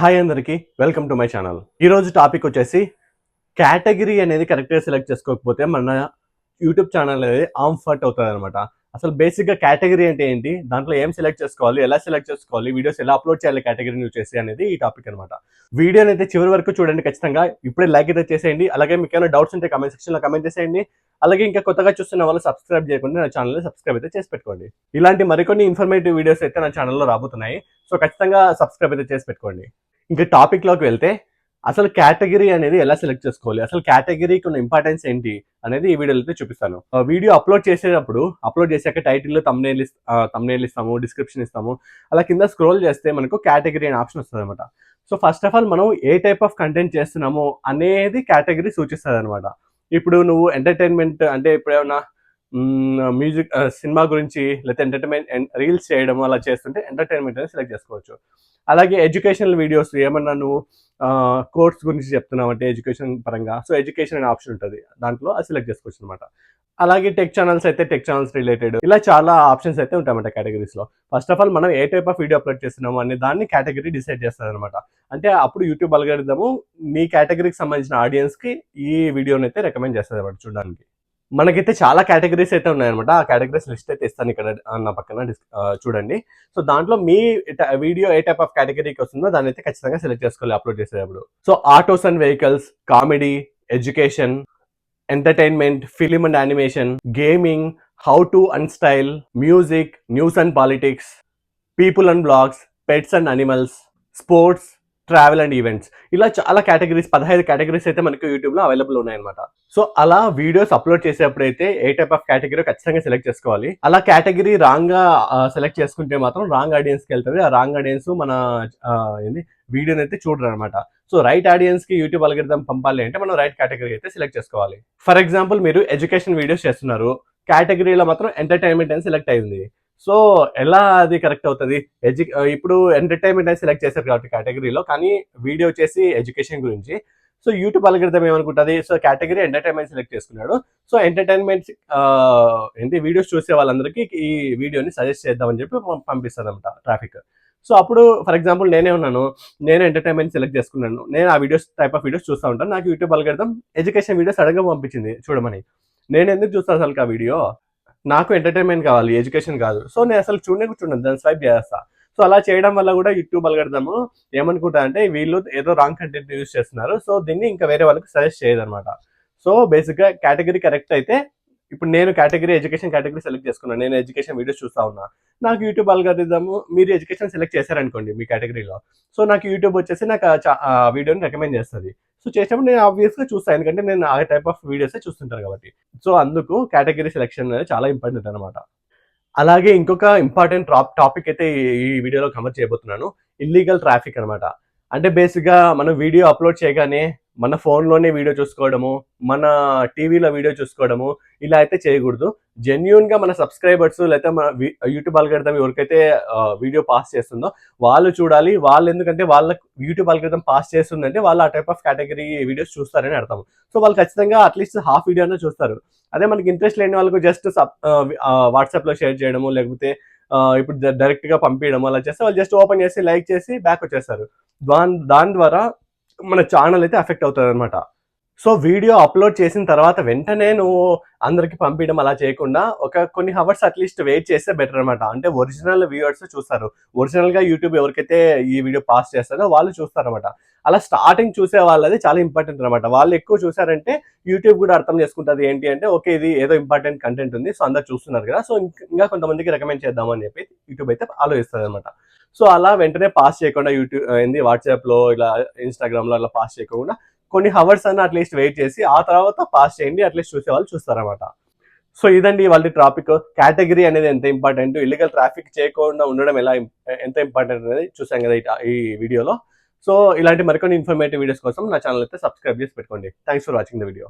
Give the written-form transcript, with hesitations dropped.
Hi అందరికి welcome to my channel. ఈరోజు topic వచ్చేసి కేటగిరీ అనేది కరెక్ట్గా సెలెక్ట్ చేసుకోకపోతే మన యూట్యూబ్ ఛానల్ అనేది ఆంఫర్ట్ అవుతుంది అనమాట. అసలు బేసిక్గా కేటగిరీ అంటే ఏంటి, దాంట్లో ఏం సెలెక్ట్ చేసుకోవాలి, ఎలా సెలెక్ట్ చేసుకోవాలి, వీడియోస్ ఎలా అప్లోడ్ చేయాలి కేటగిరీని యూజ్ చేసి అనేది ఈ టాపిక్ అనమాట. వీడియోని అయితే చివరి వరకు చూడండి ఖచ్చితంగా. ఇప్పుడే లైక్ అయితే చేసేయండి. అలాగే మీకు ఏమైనా డౌట్స్ ఉంటే కమెంట్ సెక్షన్లో కమెంట్ చేసేయండి. అలాగే ఇంకా కొత్తగా చూస్తున్న వాళ్ళు సబ్స్క్రైబ్ చేయకుండా నా ఛానల్ని సబ్స్క్రైబ్ అయితే చేసి పెట్టుకోండి. ఇలాంటి మరికొన్ని ఇన్ఫర్మేటివ్ వీడియోస్ అయితే నా ఛానల్లో రాబోతున్నాయి. సో ఖచ్చితంగా సబ్స్క్రైబ్ అయితే చేసి పెట్టుకోండి. ఇంకా టాపిక్లోకి వెళ్తే అసలు కేటగిరీ అనేది ఎలా సెలెక్ట్ చేసుకోవాలి, అసలు కేటగిరీకి ఉన్న ఇంపార్టెన్స్ ఏంటి అనేది ఈ వీడియోలో అయితే చూపిస్తాను. వీడియో అప్లోడ్ చేసేటప్పుడు అప్లోడ్ చేశాక టైటిల్ తమ్నేల్ ఇస్తాము, డిస్క్రిప్షన్ ఇస్తాము. అలా కింద స్క్రోల్ చేస్తే మనకు కేటగిరీ అనే ఆప్షన్ వస్తుంది అనమాట. సో ఫస్ట్ ఆఫ్ ఆల్ మనం ఏ టైప్ ఆఫ్ కంటెంట్ చేస్తున్నామో అనేది కేటగిరీ సూచిస్తుంది అనమాట. ఇప్పుడు నువ్వు ఎంటర్టైన్మెంట్ అంటే ఇప్పుడు ఏమన్నా మ్యూజిక్ సినిమా గురించి లేకపోతే ఎంటర్టైన్మెంట్ రీల్స్ చేయడం అలా చేస్తుంటే ఎంటర్టైన్మెంట్ అనేది సెలెక్ట్ చేసుకోవచ్చు. అలాగే ఎడ్యుకేషనల్ వీడియోస్ ఏమన్నా నువ్వు కోర్స్ గురించి చెప్తున్నావు అంటే ఎడ్యుకేషన్ పరంగా, సో ఎడ్యుకేషన్ అనే ఆప్షన్ ఉంటుంది, దాంట్లో అది సెలెక్ట్ చేసుకోవచ్చు అనమాట. అలాగే టెక్ ఛానల్స్ అయితే టెక్ ఛానల్స్ రిలేటెడ్ ఇలా చాలా ఆప్షన్స్ అయితే ఉంటాయన్నమాట కేటగిరీస్లో. ఫస్ట్ ఆఫ్ ఆల్ మనం ఏ టైప్ ఆఫ్ వీడియో అప్లోడ్ చేస్తున్నాము అనే దాన్ని కేటగిరీ డిసైడ్ చేస్తుంది అనమాట. అంటే అప్పుడు యూట్యూబ్ అల్గారిథము మీ కేటగిరీకి సంబంధించిన ఆడియన్స్కి ఈ వీడియోని అయితే రికమెండ్ చేస్తుంది అనమాట చూడడానికి. మనకైతే చాలా కేటగిరీస్ అయితే ఉన్నాయన్నమాట. ఆ కేటగిరీస్ లిస్ట్ అయితే ఇస్తాను ఇక్కడ నా పక్కన చూడండి. సో దాంట్లో మీ వీడియో ఏ టైప్ ఆఫ్ కేటగిరీకి వస్తుందో దాన్ని అయితే ఖచ్చితంగా సెలెక్ట్ చేసుకోవాలి అప్లోడ్ చేసేటప్పుడు. So autos and vehicles, comedy, education, entertainment, film and animation, gaming, how to and style, music, news and politics, people and blogs, pets and animals, sports, travel and events, ఇలా చాలా categories 15 categories అయితే మనకు యూట్యూబ్లో available ఉన్నాయన్నమాట. So అలా videos upload చేసేప్పుడైతే ఏ type of category ఖచ్చితంగా సెలెక్ట్ చేసుకోవాలి. అలా కేటగిరీ రాంగ్ గా సెలెక్ట్ చేసుకుంటే మాత్రం రాంగ్ ఆడియన్స్కి వెళ్తుంది. ఆ రాంగ్ ఆడియన్స్ మన వీడియోని అయితే చూడరు అనమాట. సో రైట్ ఆడియన్స్ కి యూట్యూబ్ అల్గారిథం పంపాలి అంటే మనం రైట్ కేటగిరీ అయితే సెలెక్ట్ చేసుకోవాలి. ఫర్ ఎగ్జాంపుల్ మీరు ఎడ్యుకేషన్ వీడియోస్ చేస్తున్నారు, కేటగిరీలో మాత్రం ఎంటర్టైన్మెంట్ అని సెలెక్ట్ అయింది. సో ఎలా అది కరెక్ట్ అవుతుంది? ఇప్పుడు ఎంటర్టైన్మెంట్ అని సెలెక్ట్ చేశారు కాబట్టి కేటగిరీలో, కానీ వీడియో వచ్చేసి ఎడ్యుకేషన్ గురించి. సో యూట్యూబ్ అల్గారిథం ఏమనుకుంటుంది, సో కేటగిరీ ఎంటర్టైన్మెంట్ సెలెక్ట్ చేసుకున్నాడు, సో ఎంటర్టైన్మెంట్ వీడియోస్ చూసే వాళ్ళందరికీ ఈ వీడియోని సజెస్ట్ చేద్దామని చెప్పి పంపిస్తుంది అనమాట ట్రాఫిక్. సో అప్పుడు ఫర్ ఎగ్జాంపుల్ నేను ఎంటర్టైన్మెంట్ సెలెక్ట్ చేసుకున్నాను, నేను ఆ వీడియోస్ టైప్ ఆఫ్ వీడియోస్ చూస్తూ ఉంటాను. నాకు యూట్యూబ్ అల్గారిథం ఎడ్యుకేషన్ వీడియోస్ సడన్గా పంపించింది చూడమని. నేను ఎందుకు చూస్తాను అసలు ఆ వీడియో? నాకు ఎంటర్టైన్మెంట్ కావాలి, ఎడ్యుకేషన్ కాదు. సో నేను అసలు చూడను, దాన్ని స్వైప్ చేస్తా. సో అలా చేయడం వల్ల కూడా యూట్యూబ్ అల్గారిథం ఏమనుకుంటా అంటే వీళ్ళు ఏదో రాంగ్ కంటెంట్ యూజ్ చేస్తున్నారు, సో దీన్ని ఇంకా వేరే వాళ్ళకి సజెస్ట్ చేయదు అనమాట. సో బేసిక్గా కేటగిరీ కరెక్ట్ అయితే, ఇప్పుడు నేను ఎడ్యుకేషన్ కేటగిరీ సెలెక్ట్ చేసుకున్నాను, నేను ఎడ్యుకేషన్ వీడియోస్ చూస్తా ఉన్నా, నాకు యూట్యూబ్ అల్గారిథం మీరు ఎడ్యుకేషన్ సెలెక్ట్ చేశారనుకోండి మీ కేటగిరీలో, సో నాకు యూట్యూబ్ వచ్చేసి నాకు ఆ వీడియోని రికమెండ్ చేస్తుంది. సో చేసినప్పుడు నేను ఆబ్వియస్గా చూస్తాను, ఎందుకంటే నేను ఆ టైప్ ఆఫ్ వీడియోస్ చూస్తుంటాను కాబట్టి. సో అందుకు కేటగిరీ సెలెక్షన్ అనేది చాలా ఇంపార్టెంట్ అనమాట. అలాగే ఇంకొక ఇంపార్టెంట్ టాపిక్ అయితే ఈ వీడియోలో కవర్ చేయబోతున్నాను, ఇల్లీగల్ ట్రాఫిక్ అనమాట. అంటే బేసిక్గా మనం వీడియో అప్లోడ్ చేయగానే మన ఫోన్లోనే వీడియో చూసుకోవడము, మన టీవీలో వీడియో చూసుకోవడము ఇలా అయితే చేయకూడదు. జెన్యున్గా మన సబ్స్క్రైబర్స్ లేకపోతే మన యూట్యూబ్ అల్గారిథం ఎవరికైతే వీడియో పాస్ చేస్తుందో వాళ్ళు చూడాలి. వాళ్ళు ఎందుకంటే వాళ్ళకి యూట్యూబ్ అల్గారిథం పాస్ చేస్తుందంటే వాళ్ళు ఆ టైప్ ఆఫ్ కేటగిరీ వీడియోస్ చూస్తారని అర్థం. సో వాళ్ళు ఖచ్చితంగా అట్లీస్ట్ హాఫ్ వీడియోనే చూస్తారు. అదే మనకి ఇంట్రెస్ట్ లేని వాళ్ళకు జస్ట్ వాట్సాప్లో షేర్ చేయడము, లేకపోతే ఇప్పుడు డైరెక్ట్గా పంపించడం అలా చేస్తే వాళ్ళు జస్ట్ ఓపెన్ చేసి లైక్ చేసి బ్యాక్ వచ్చేస్తారు. దాని ద్వారా మన ఛానల్ అయితే ఎఫెక్ట్ అవుతుంది అనమాట. సో వీడియో అప్లోడ్ చేసిన తర్వాత వెంటనే నువ్వు అందరికి పంపించడం అలా చేయకుండా కొన్ని హవర్స్ అట్లీస్ట్ వెయిట్ చేస్తే బెటర్ అనమాట. అంటే ఒరిజినల్ వ్యూవర్స్ చూస్తారు, ఒరిజినల్గా యూట్యూబ్ ఎవరికైతే ఈ వీడియో పాస్ చేస్తారో వాళ్ళు చూస్తారనమాట. అలా స్టార్టింగ్ చూసే వాళ్ళది చాలా ఇంపార్టెంట్ అనమాట. వాళ్ళు ఎక్కువ చూసారంటే యూట్యూబ్ కూడా అర్థం చేసుకుంటుంది ఏంటి అంటే ఓకే ఇది ఏదో ఇంపార్టెంట్ కంటెంట్ ఉంది, సో అందరు చూస్తున్నారు కదా, సో ఇంకా కొంతమందికి రికమెండ్ చేద్దామని చెప్పి యూట్యూబ్ అయితే ఆలోచిస్తుంది అనమాట. సో అలా వెంటనే పాస్ చేయకుండా వాట్సాప్లో ఇలా ఇన్స్టాగ్రామ్లో అలా పాస్ చేయకుండా కొన్ని హవర్స్ అన్న అట్లీస్ట్ వెయిట్ చేసి ఆ తర్వాత పాస్ చేయండి, అట్లీస్ట్ చూసే వాళ్ళు చూస్తారన్నమాట. సో ఇదండి వాళ్ళ టాపిక్. కేటగిరీ అనేది ఎంత ఇంపార్టెంట్, ఇల్లీగల్ ట్రాఫిక్ చేయకుండా ఉండడం ఎంత ఇంపార్టెంట్ అనేది చూసాం కదా ఈ వీడియోలో. సో ఇలాంటి మరికొన్ని ఇన్ఫర్మేటివ్ వీడియోస్ కోసం నా ఛానల్ అయితే సబ్స్క్రైబ్ చేసి పెట్టుకోండి. Thanks for watching the video.